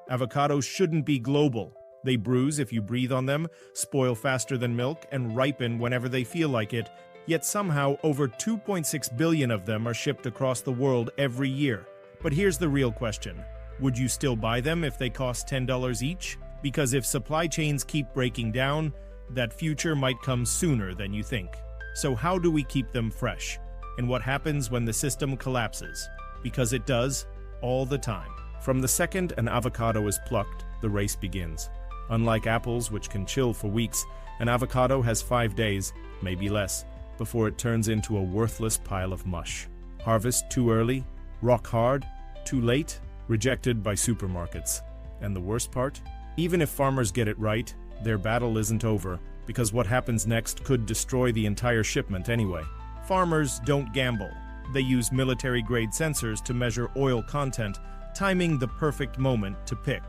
Avocados shouldn't be global. They bruise if you breathe on them, spoil faster than milk, and ripen whenever they feel like it. Yet somehow, over 2.6 billion of them are shipped across the world every year. But here's the real question. Would you still buy them if they cost $10 each? Because if supply chains keep breaking down, that future might come sooner than you think. So how do we keep them fresh? And what happens when the system collapses? Because it does, all the time. From the second an avocado is plucked, the race begins. Unlike apples, which can chill for weeks, an avocado has 5 days, maybe less, before it turns into a worthless pile of mush. Harvest too early, rock hard, too late, rejected by supermarkets. And the worst part? Even if farmers get it right, their battle isn't over, because what happens next could destroy the entire shipment anyway. Farmers don't gamble. They use military-grade sensors to measure oil content, timing the perfect moment to pick.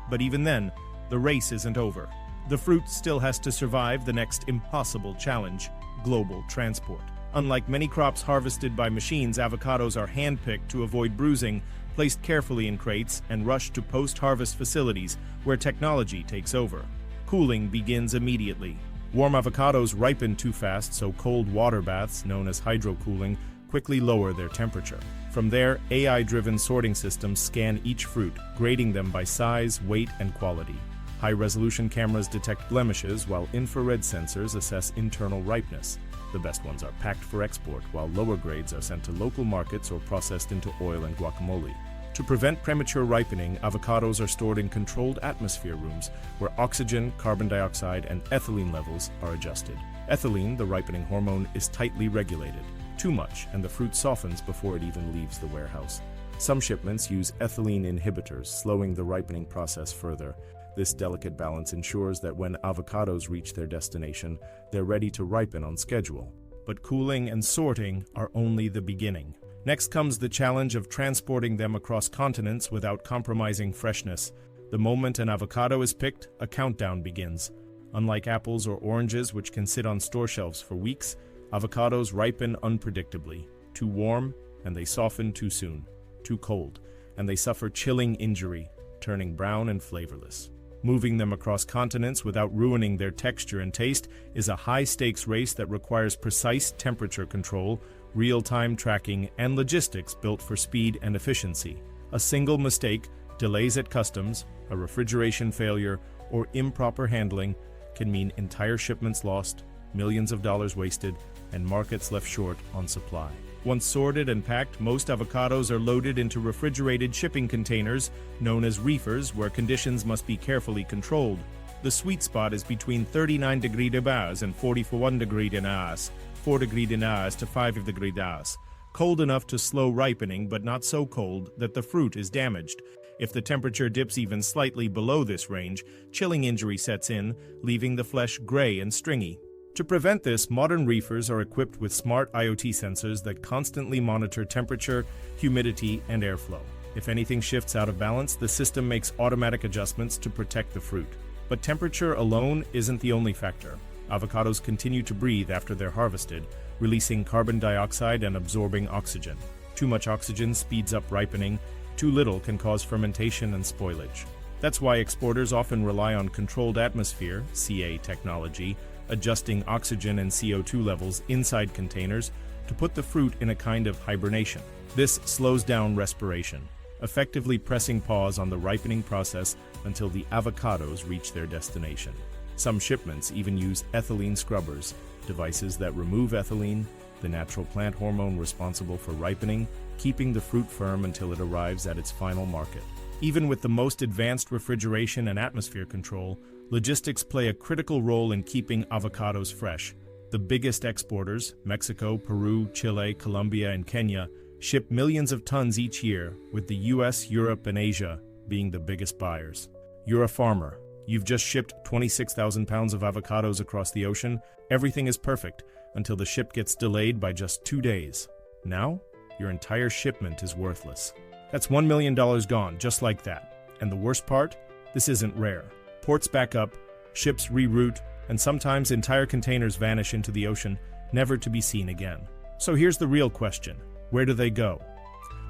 But even then, the race isn't over. The fruit still has to survive the next impossible challenge: global transport. Unlike many crops harvested by machines, avocados are hand-picked to avoid bruising, placed carefully in crates, and rushed to post-harvest facilities where technology takes over. Cooling begins immediately. Warm avocados ripen too fast, so cold water baths, known as hydrocooling, quickly lower their temperature. From there, AI-driven sorting systems scan each fruit, grading them by size, weight, and quality. High-resolution cameras detect blemishes, while infrared sensors assess internal ripeness. The best ones are packed for export, while lower grades are sent to local markets or processed into oil and guacamole. To prevent premature ripening, avocados are stored in controlled atmosphere rooms, where oxygen, carbon dioxide, and ethylene levels are adjusted. Ethylene, the ripening hormone, is tightly regulated. Too much, and the fruit softens before it even leaves the warehouse. Some shipments use ethylene inhibitors, slowing the ripening process further. This delicate balance ensures that when avocados reach their destination, they're ready to ripen on schedule. But cooling and sorting are only the beginning. Next comes the challenge of transporting them across continents without compromising freshness. The moment an avocado is picked, a countdown begins. Unlike apples or oranges, which can sit on store shelves for weeks, avocados ripen unpredictably. Too warm, and they soften too soon. Too cold, and they suffer chilling injury, turning brown and flavorless. Moving them across continents without ruining their texture and taste is a high-stakes race that requires precise temperature control, real-time tracking, and logistics built for speed and efficiency. A single mistake, delays at customs, a refrigeration failure, or improper handling can mean entire shipments lost, millions of dollars wasted, and markets left short on supply. Once sorted and packed, most avocados are loaded into refrigerated shipping containers, known as reefers, where conditions must be carefully controlled. The sweet spot is between 39 degrees Celsius and 41 degrees Celsius, 4 degrees Celsius to 5 degrees Celsius. Cold enough to slow ripening, but not so cold that the fruit is damaged. If the temperature dips even slightly below this range, chilling injury sets in, leaving the flesh gray and stringy. To prevent this, modern reefers are equipped with smart IoT sensors that constantly monitor temperature, humidity, and airflow. If anything shifts out of balance, the system makes automatic adjustments to protect the fruit. But temperature alone isn't the only factor. Avocados continue to breathe after they're harvested, releasing carbon dioxide and absorbing oxygen. Too much oxygen speeds up ripening, too little can cause fermentation and spoilage. That's why exporters often rely on controlled atmosphere (CA) technology, adjusting oxygen and CO2 levels inside containers to put the fruit in a kind of hibernation. This slows down respiration, effectively pressing pause on the ripening process until the avocados reach their destination. Some shipments even use ethylene scrubbers, devices that remove ethylene, the natural plant hormone responsible for ripening, keeping the fruit firm until it arrives at its final market. Even with the most advanced refrigeration and atmosphere control, logistics play a critical role in keeping avocados fresh. The biggest exporters, Mexico, Peru, Chile, Colombia, and Kenya, ship millions of tons each year, with the US, Europe, and Asia being the biggest buyers. You're a farmer. You've just shipped 26,000 pounds of avocados across the ocean. Everything is perfect until the ship gets delayed by just 2 days. Now, your entire shipment is worthless. That's $1 million gone, just like that. And the worst part? This isn't rare. Ports back up, ships reroute, and sometimes entire containers vanish into the ocean, never to be seen again. So here's the real question. Where do they go?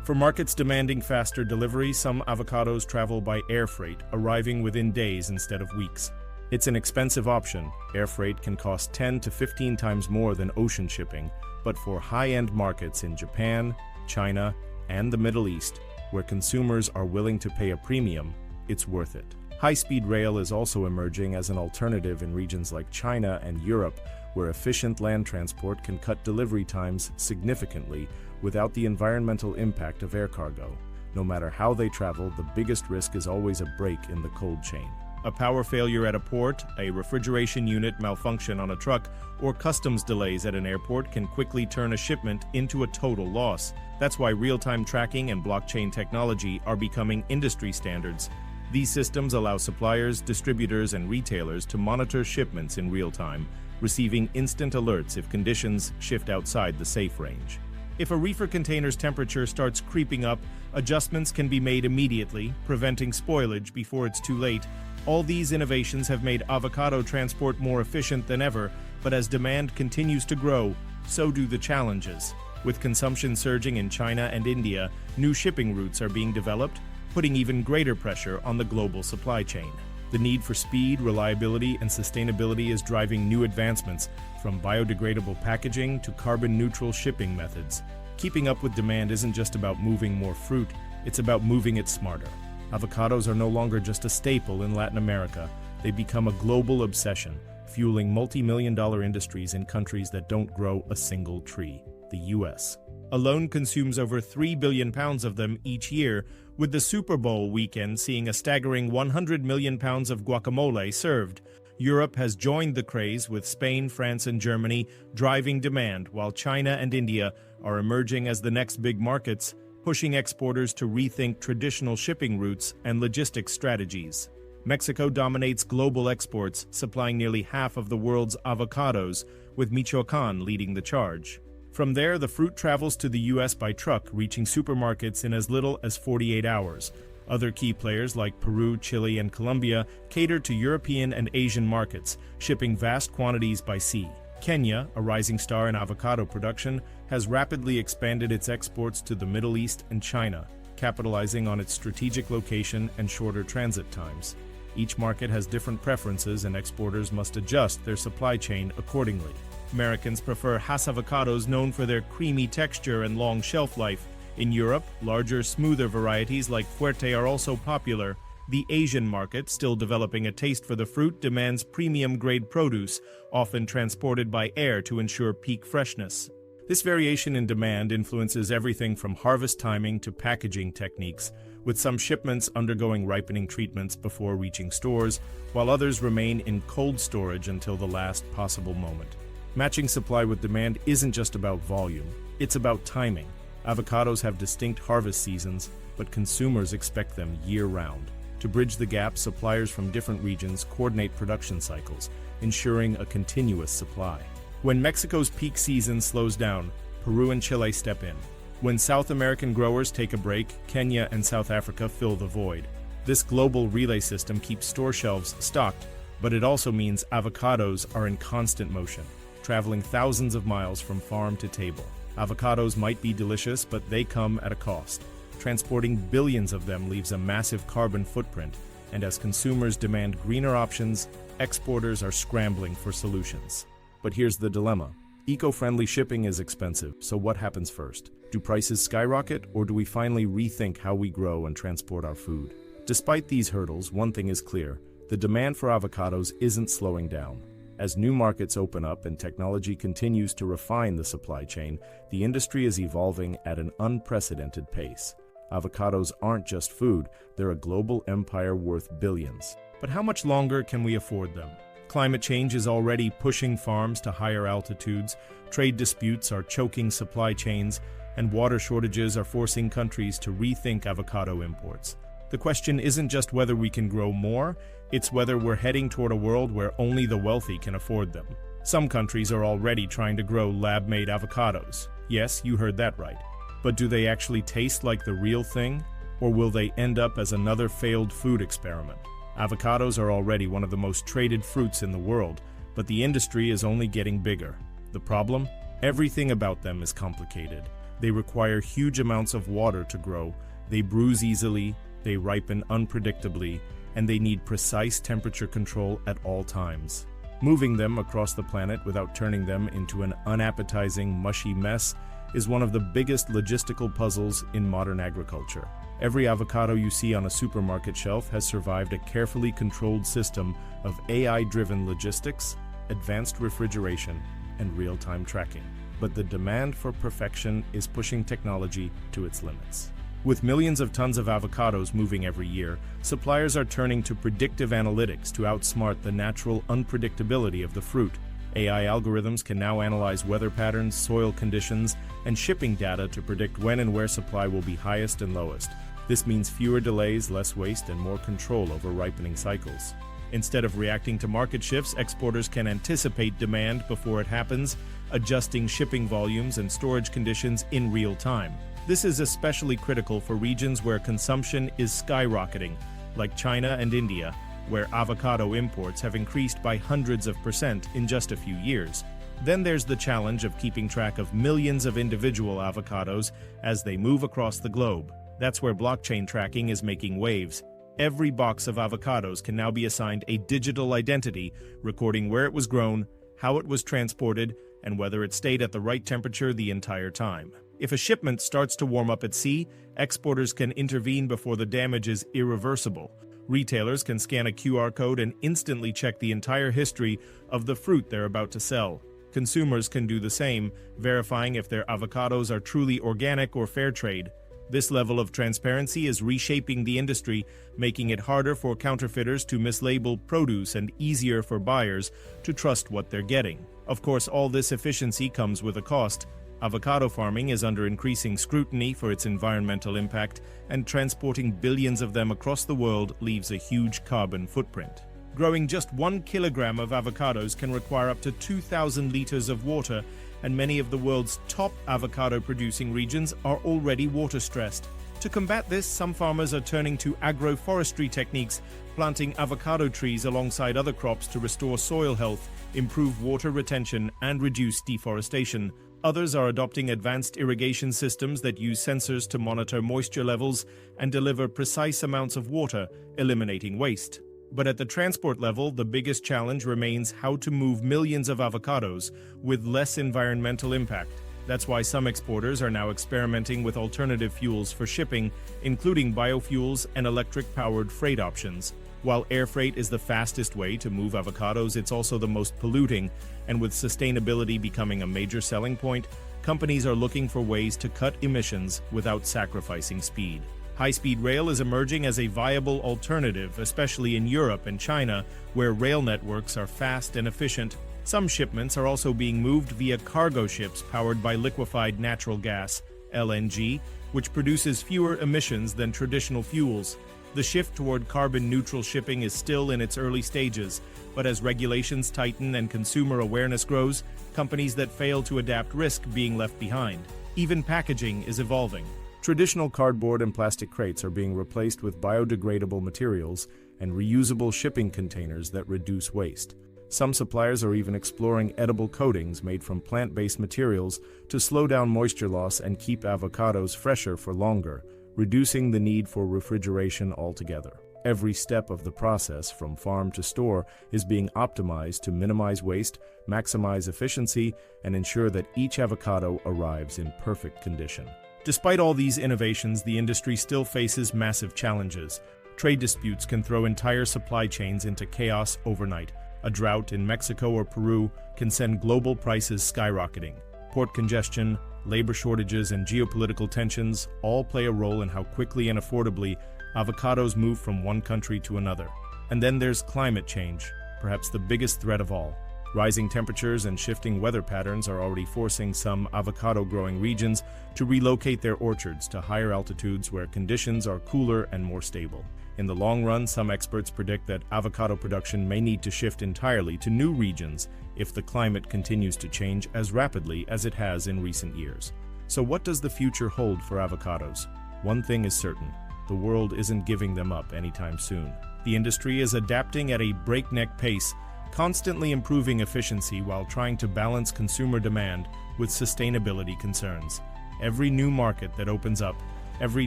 For markets demanding faster delivery, some avocados travel by air freight, arriving within days instead of weeks. It's an expensive option. Air freight can cost 10 to 15 times more than ocean shipping, but for high-end markets in Japan, China, and the Middle East, where consumers are willing to pay a premium, it's worth it. High-speed rail is also emerging as an alternative in regions like China and Europe, where efficient land transport can cut delivery times significantly without the environmental impact of air cargo. No matter how they travel, the biggest risk is always a break in the cold chain. A power failure at a port, a refrigeration unit malfunction on a truck, or customs delays at an airport can quickly turn a shipment into a total loss. That's why real-time tracking and blockchain technology are becoming industry standards. These systems allow suppliers, distributors, and retailers to monitor shipments in real time, receiving instant alerts if conditions shift outside the safe range. If a reefer container's temperature starts creeping up, adjustments can be made immediately, preventing spoilage before it's too late. All these innovations have made avocado transport more efficient than ever, but as demand continues to grow, so do the challenges. With consumption surging in China and India, new shipping routes are being developed, putting even greater pressure on the global supply chain. The need for speed, reliability, and sustainability is driving new advancements, from biodegradable packaging to carbon-neutral shipping methods. Keeping up with demand isn't just about moving more fruit, it's about moving it smarter. Avocados are no longer just a staple in Latin America. They become a global obsession, fueling multi-million-dollar industries in countries that don't grow a single tree. The U.S. alone consumes over 3 billion pounds of them each year, with the Super Bowl weekend seeing a staggering 100 million pounds of guacamole served. Europe has joined the craze, with Spain, France, and Germany driving demand, while China and India are emerging as the next big markets, pushing exporters to rethink traditional shipping routes and logistics strategies. Mexico dominates global exports, supplying nearly half of the world's avocados, with Michoacán leading the charge. From there, the fruit travels to the U.S. by truck, reaching supermarkets in as little as 48 hours. Other key players like Peru, Chile, and Colombia cater to European and Asian markets, shipping vast quantities by sea. Kenya, a rising star in avocado production, has rapidly expanded its exports to the Middle East and China, capitalizing on its strategic location and shorter transit times. Each market has different preferences, and exporters must adjust their supply chain accordingly. Americans prefer Hass avocados, known for their creamy texture and long shelf life. In Europe, larger, smoother varieties like Fuerte are also popular. The Asian market, still developing a taste for the fruit, demands premium-grade produce, often transported by air to ensure peak freshness. This variation in demand influences everything from harvest timing to packaging techniques, with some shipments undergoing ripening treatments before reaching stores, while others remain in cold storage until the last possible moment. Matching supply with demand isn't just about volume, it's about timing. Avocados have distinct harvest seasons, but consumers expect them year-round. To bridge the gap, suppliers from different regions coordinate production cycles, ensuring a continuous supply. When Mexico's peak season slows down, Peru and Chile step in. When South American growers take a break, Kenya and South Africa fill the void. This global relay system keeps store shelves stocked, but it also means avocados are in constant motion, traveling thousands of miles from farm to table. Avocados might be delicious, but they come at a cost. Transporting billions of them leaves a massive carbon footprint, and as consumers demand greener options, exporters are scrambling for solutions. But here's the dilemma. Eco-friendly shipping is expensive, so what happens first? Do prices skyrocket, or do we finally rethink how we grow and transport our food? Despite these hurdles, one thing is clear: the demand for avocados isn't slowing down. As new markets open up and technology continues to refine the supply chain, the industry is evolving at an unprecedented pace. Avocados aren't just food, they're a global empire worth billions. But how much longer can we afford them? Climate change is already pushing farms to higher altitudes, trade disputes are choking supply chains, and water shortages are forcing countries to rethink avocado imports. The question isn't just whether we can grow more, it's whether we're heading toward a world where only the wealthy can afford them. Some countries are already trying to grow lab-made avocados. Yes, you heard that right. But do they actually taste like the real thing? Or will they end up as another failed food experiment? Avocados are already one of the most traded fruits in the world, but the industry is only getting bigger. The problem? Everything about them is complicated. They require huge amounts of water to grow, they bruise easily, they ripen unpredictably, and they need precise temperature control at all times. Moving them across the planet without turning them into an unappetizing, mushy mess is one of the biggest logistical puzzles in modern agriculture. Every avocado you see on a supermarket shelf has survived a carefully controlled system of AI-driven logistics, advanced refrigeration, and real-time tracking. But the demand for perfection is pushing technology to its limits. With millions of tons of avocados moving every year, suppliers are turning to predictive analytics to outsmart the natural unpredictability of the fruit. AI algorithms can now analyze weather patterns, soil conditions, and shipping data to predict when and where supply will be highest and lowest. This means fewer delays, less waste, and more control over ripening cycles. Instead of reacting to market shifts, exporters can anticipate demand before it happens, adjusting shipping volumes and storage conditions in real time. This is especially critical for regions where consumption is skyrocketing, like China and India, where avocado imports have increased by hundreds of percent in just a few years. Then there's the challenge of keeping track of millions of individual avocados as they move across the globe. That's where blockchain tracking is making waves. Every box of avocados can now be assigned a digital identity, recording where it was grown, how it was transported, and whether it stayed at the right temperature the entire time. If a shipment starts to warm up at sea, exporters can intervene before the damage is irreversible. Retailers can scan a QR code and instantly check the entire history of the fruit they're about to sell. Consumers can do the same, verifying if their avocados are truly organic or fair trade. This level of transparency is reshaping the industry, making it harder for counterfeiters to mislabel produce and easier for buyers to trust what they're getting. Of course, all this efficiency comes with a cost. Avocado farming is under increasing scrutiny for its environmental impact, and transporting billions of them across the world leaves a huge carbon footprint. Growing just 1 kilogram of avocados can require up to 2,000 liters of water, and many of the world's top avocado-producing regions are already water-stressed. To combat this, some farmers are turning to agroforestry techniques, planting avocado trees alongside other crops to restore soil health, improve water retention, and reduce deforestation. Others are adopting advanced irrigation systems that use sensors to monitor moisture levels and deliver precise amounts of water, eliminating waste. But at the transport level, the biggest challenge remains how to move millions of avocados with less environmental impact. That's why some exporters are now experimenting with alternative fuels for shipping, including biofuels and electric-powered freight options. While air freight is the fastest way to move avocados, it's also the most polluting, and with sustainability becoming a major selling point, companies are looking for ways to cut emissions without sacrificing speed. High-speed rail is emerging as a viable alternative, especially in Europe and China, where rail networks are fast and efficient. Some shipments are also being moved via cargo ships powered by liquefied natural gas, LNG, which produces fewer emissions than traditional fuels. The shift toward carbon-neutral shipping is still in its early stages, but as regulations tighten and consumer awareness grows, companies that fail to adapt risk being left behind. Even packaging is evolving. Traditional cardboard and plastic crates are being replaced with biodegradable materials and reusable shipping containers that reduce waste. Some suppliers are even exploring edible coatings made from plant-based materials to slow down moisture loss and keep avocados fresher for longer, reducing the need for refrigeration altogether. Every step of the process, from farm to store, is being optimized to minimize waste, maximize efficiency, and ensure that each avocado arrives in perfect condition. Despite all these innovations, the industry still faces massive challenges. Trade disputes can throw entire supply chains into chaos overnight. A drought in Mexico or Peru can send global prices skyrocketing. Port congestion, labor shortages, and geopolitical tensions all play a role in how quickly and affordably avocados move from one country to another. And then there's climate change, perhaps the biggest threat of all. Rising temperatures and shifting weather patterns are already forcing some avocado-growing regions to relocate their orchards to higher altitudes where conditions are cooler and more stable. In the long run, some experts predict that avocado production may need to shift entirely to new regions if the climate continues to change as rapidly as it has in recent years. So what does the future hold for avocados? One thing is certain: the world isn't giving them up anytime soon. The industry is adapting at a breakneck pace, constantly improving efficiency while trying to balance consumer demand with sustainability concerns. Every new market that opens up, every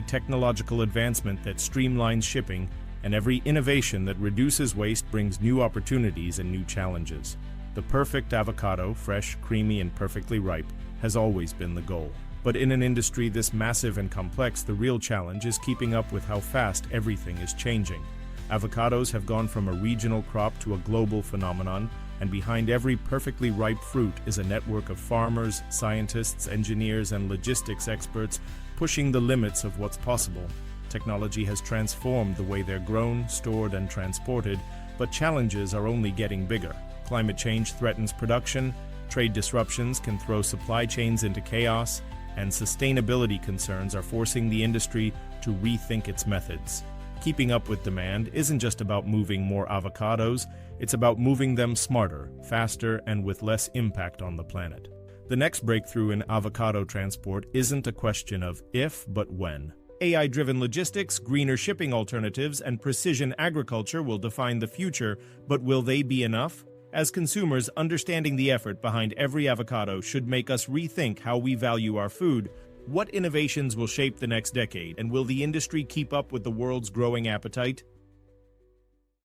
technological advancement that streamlines shipping, and every innovation that reduces waste brings new opportunities and new challenges. The perfect avocado, fresh, creamy, and perfectly ripe, has always been the goal. But in an industry this massive and complex, the real challenge is keeping up with how fast everything is changing. Avocados have gone from a regional crop to a global phenomenon, and behind every perfectly ripe fruit is a network of farmers, scientists, engineers, and logistics experts pushing the limits of what's possible. Technology has transformed the way they're grown, stored, and transported, but challenges are only getting bigger. Climate change threatens production, trade disruptions can throw supply chains into chaos, and sustainability concerns are forcing the industry to rethink its methods. Keeping up with demand isn't just about moving more avocados, it's about moving them smarter, faster, and with less impact on the planet. The next breakthrough in avocado transport isn't a question of if, but when. AI-driven logistics, greener shipping alternatives, and precision agriculture will define the future, but will they be enough? As consumers, understanding the effort behind every avocado should make us rethink how we value our food. What innovations will shape the next decade, and will the industry keep up with the world's growing appetite?